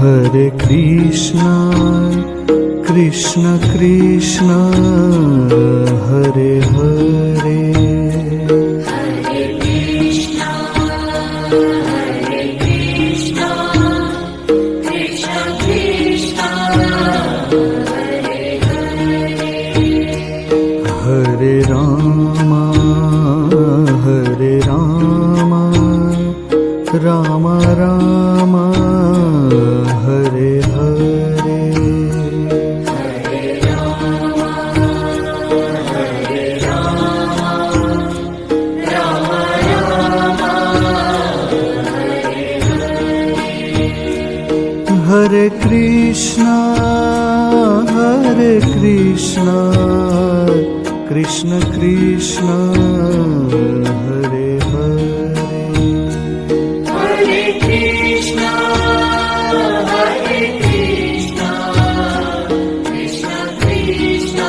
Hare Krishna, Krishna Krishna, Hare Hare. Hare Rama, Rama Rama, Hare Hare. Hare Krishna, Krishna Krishna, Hare Hare. Hare Krishna, Krishna Krishna,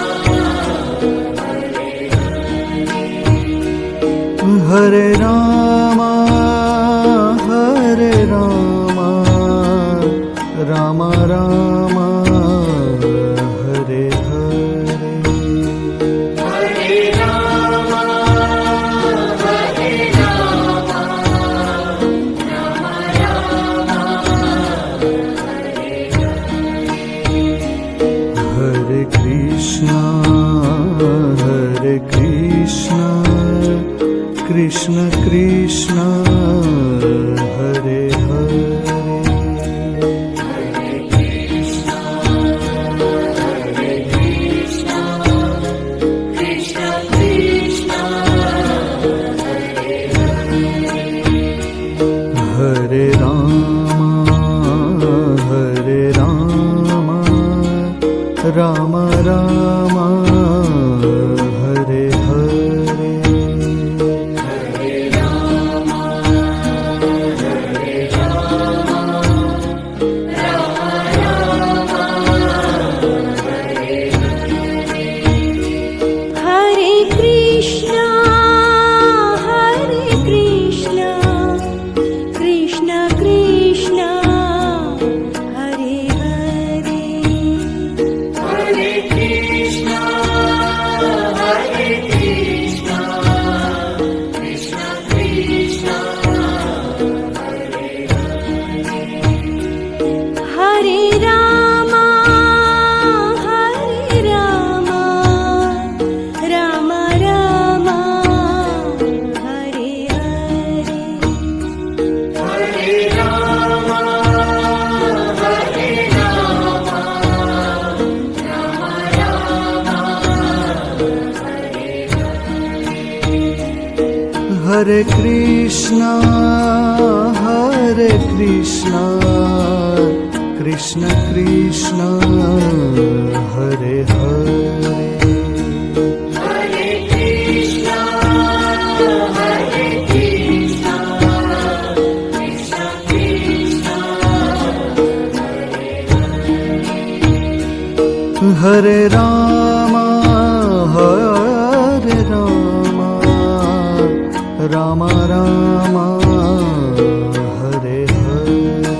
Hare Hare. Hare Rama, Rama Rama, Hare Hare. Hare Rama, Rama Rama, Hare Hare. Hare Krishna, Krishna Krishna, Hare Hare. Hare Rama, Rama Rama, Hare Hare. Hare Krishna, Krishna Krishna, Hare Hare. Hare Krishna, Krishna Krishna, Hare Hare. Hare Rama, Rama Rama, Hare Hare.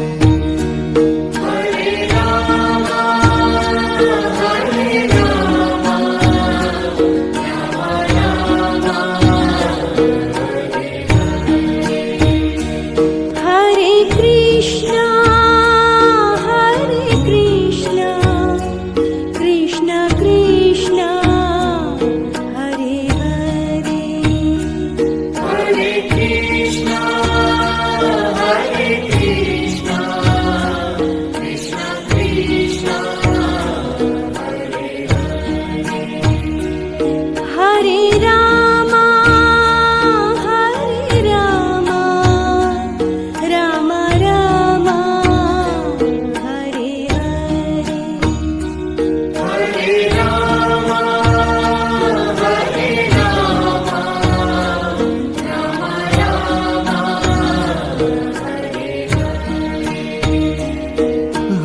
Hare Rama, Rama Rama, Hare Krishna, Krishna Krishna, Hare Hare. Hare Krishna, Krishna Krishna, Hare Rama, Rama Rama, Hare Hare.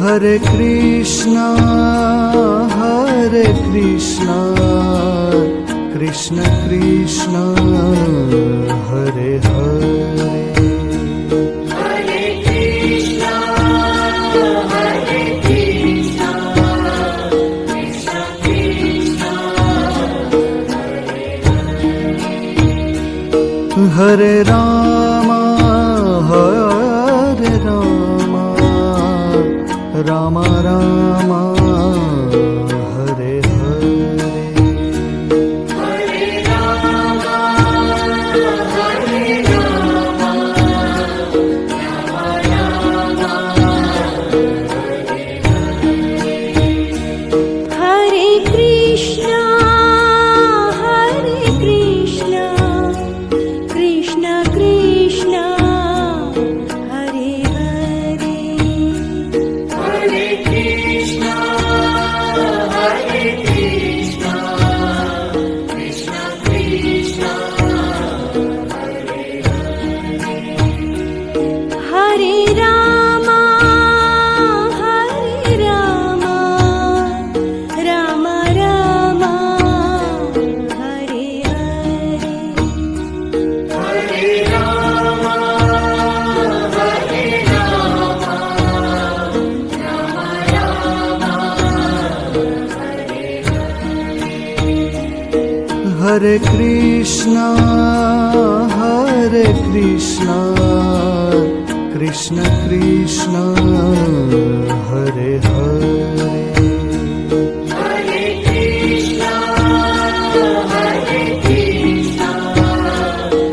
Hare Rama, Hare Krishna, Krishna Krishna, Hare Hare. Hare Hare Ram Hare Ram Ram Ram Hare Hare Hare Krishna Krishna Krishna Hare Hare Hare Krishna, Hare Krishna, Krishna Krishna, Hare Ram Ram Ram Hare Hare Hare Rama, Hare Rama, Rama Rama, Hare Krishna Krishna Krishna Hare Hare Hare Krishna, Hare Krishna,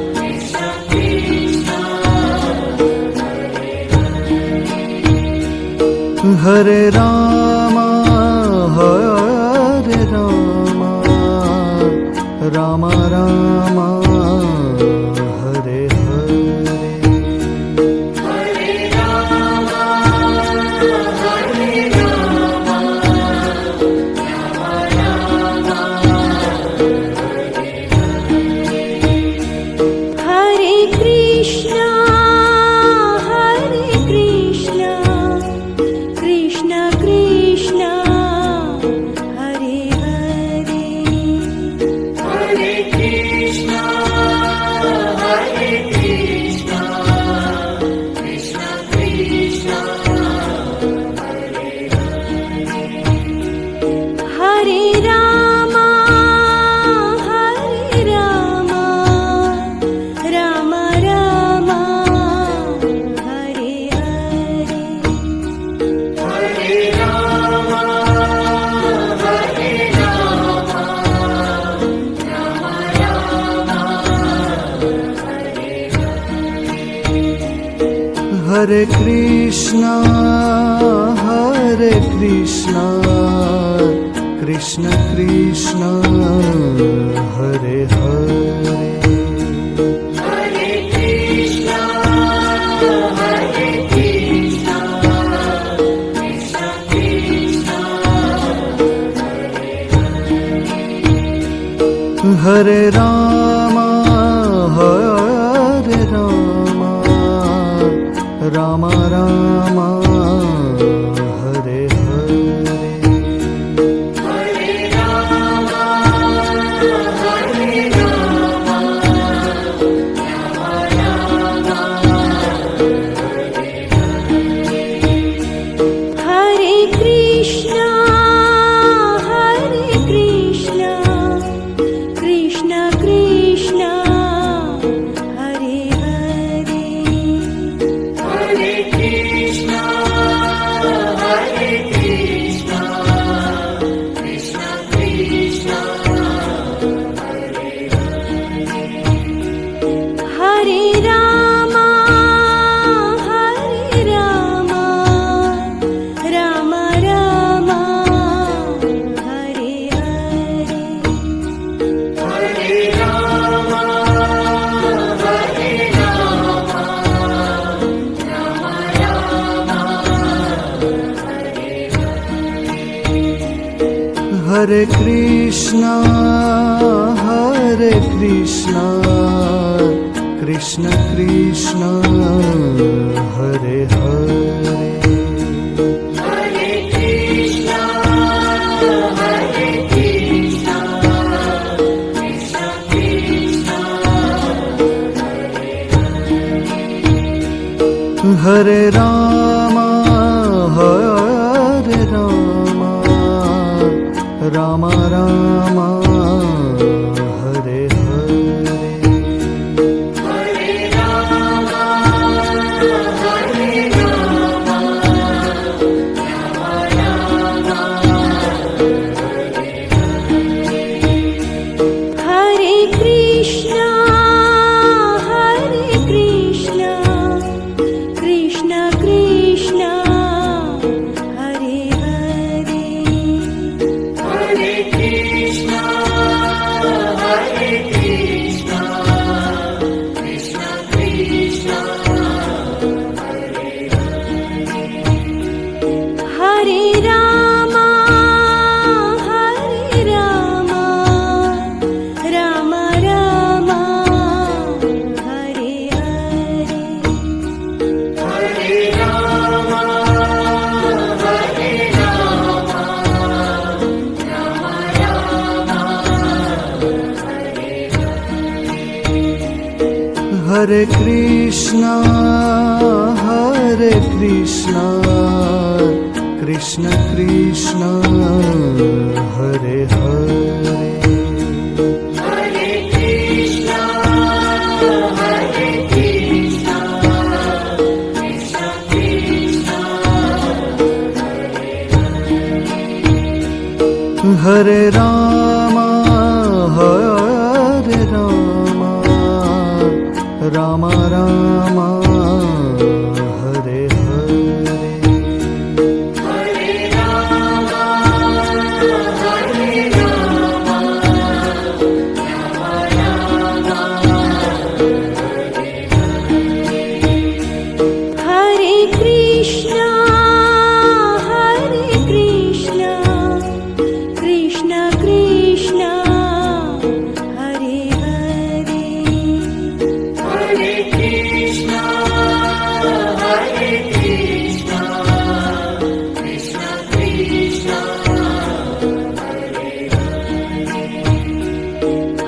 Krishna Krishna, Hare Ram Ram Ram Hare Hare Hare Rama, Hare Rama, Rama Rama, Hare Krishna Krishna Krishna Hare Hare Hare Krishna, Hare Krishna, Krishna Krishna, Hare Ram Ram Ram Hare Hare Hare Rama, Hare Rama, Rama Rama, Hare Krishna Krishna Krishna Hare Hare Hare Krishna, Hare Krishna, Krishna Krishna, Hare Ram Ram Ram Hare Hare Hare Rama, Hare Rama, Rama Rama, Hare Krishna Krishna Krishna Hare Hare Hare Krishna, Hare Krishna, Krishna Krishna, Hare Ram Ram Ram Hare Hare Hare Rama, Hare Rama, Rama Rama, Hare Krishna Krishna Krishna Hare Hare Hare Krishna, Hare Krishna, Krishna Krishna, Hare Ram Ram Ram Hare Hare Hare Hare Krishna Krishna Krishna Hare Hare Hare Krishna, Hare Krishna, Krishna Krishna, Hare Rama Rama Rama Hare Hare Hare Rama, Hare Rama, Rama Rama, Hare Krishna, Krishna Krishna, Hare Hare. Hare Krishna, Hare Krishna, Krishna Krishna,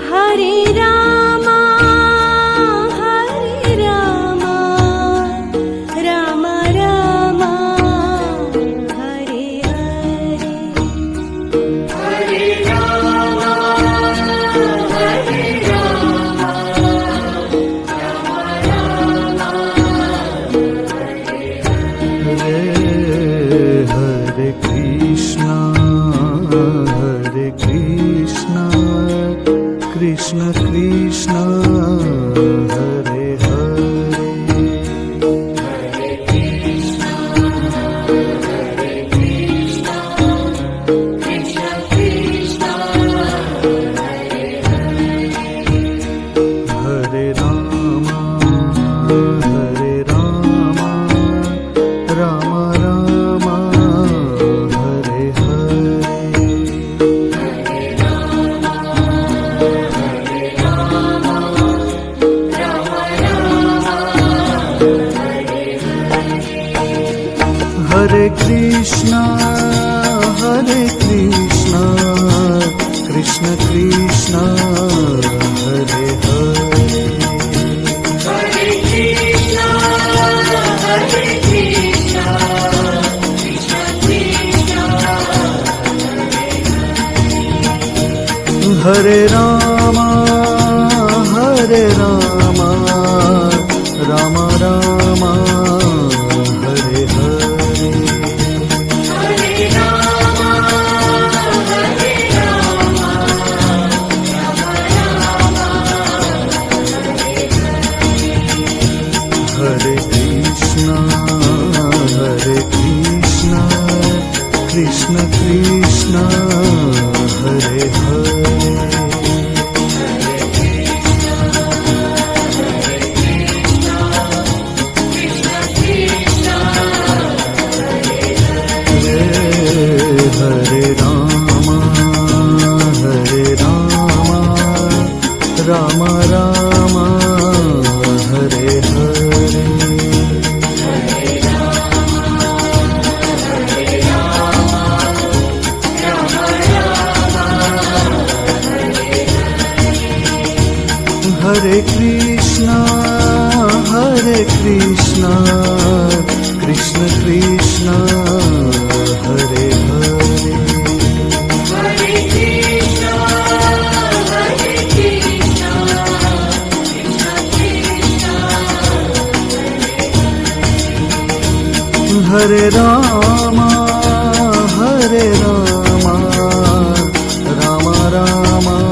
Hare Rama, Rama Rama, Hare Hare. Hare Rama, Hare Rama, Rama Rama, Hare Krishna Krishna Krishna Hare Hare Hare Krishna, Hare Krishna, Krishna Krishna, Hare Rama Rama Rama Hare Hare Hare Krishna Krishna Krishna Hare Hare Hare Krishna, Hare Krishna, Krishna Krishna, Hare Rama Rama Rama Hare Hare Hare Rama, Hare Rama, Rama Rama, Hare Krishna Krishna Krishna Hare Hare Krishna Krishna, Hare Rama Rama Rama Hare Hare Hare Krishna Krishna Krishna Hare Hare Hare Krishna, Hare Krishna, Krishna Krishna, Hare Rama Rama Rama Hare Hare Hare Rama, Hare Rama, Rama Rama,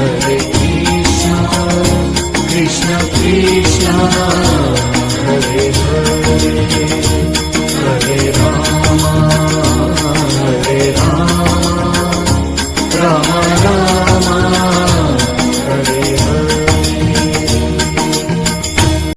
Hare Krishna Krishna Krishna Hare